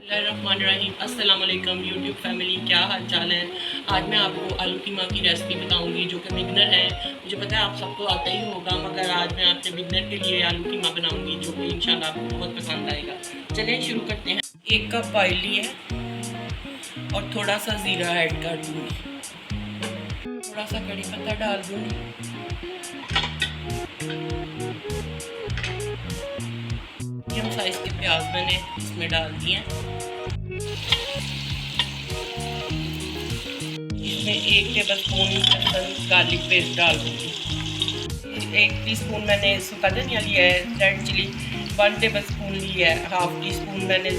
बिस्मिल्लाहिर्रहमानिर्रहीम। अस्सलाम वालेकुम यूट्यूब फैमिली, क्या हाल चाल है। आज मैं आपको आलू कीमा की रेसिपी बताऊंगी जो कि बिगनर है। मुझे पता है आप सबको आता ही होगा, मगर आज मैं आपके बिगनर के लिए आलू कीमा बनाऊंगी जो कि इंशाल्लाह आपको बहुत पसंद आएगा। चलें शुरू करते हैं। 1 कप ऑयल लिए और थोड़ा सा ज़ीरा ऐड कर दूँगी, थोड़ा सा कड़ी पत्ता डाल दूँगी, मीडियम साइज़ के प्याज मैंने इसमें डाल दिए। इसमें 1 टेबल स्पून गार्लिक पेस्ट डाल दूँगी। 1 टीस्पून मैंने सूखा धनिया लिया है, रेड चिली 1 टेबल स्पून लिया है, हाफ टी स्पून मैंने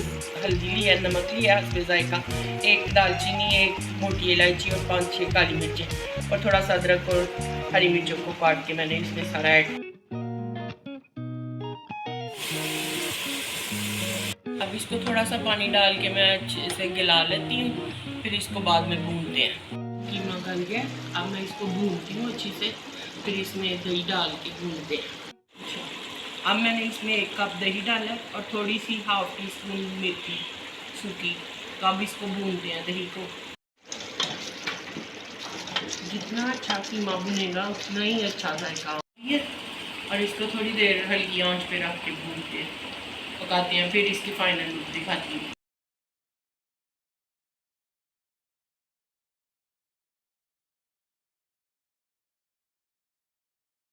हल्दी लिया है, नमक लिया है हस्बे जायका, 1 दालचीनी, 1 मोटी इलायची और 5-6 काली मिर्चें और थोड़ा सा अदरक और हरी मिर्चों को काट के मैंने इसमें सारा ऐड। अब इसको थोड़ा सा पानी डाल के मैं अच्छे से गला लेती हूँ, फिर इसको बाद में भूनते हैं। कीमा गल गया, अब मैं इसको भूनती हूँ अच्छी से, फिर इसमें दही डाल के भूनते हैं। अब मैंने इसमें 1 कप दही डाला और थोड़ी सी हाफ टी स्पून मेथी सूखी, तो अब इसको भूनते हैं दही को। जितना अच्छा कीमा भुनेगा उतना ही अच्छा जाएगा ये। और इसको थोड़ी देर हल्की आंच पे रख के भूनते हैं, पकाते हैं, फिर इसकी फाइनल लुक दिखाती हूँ।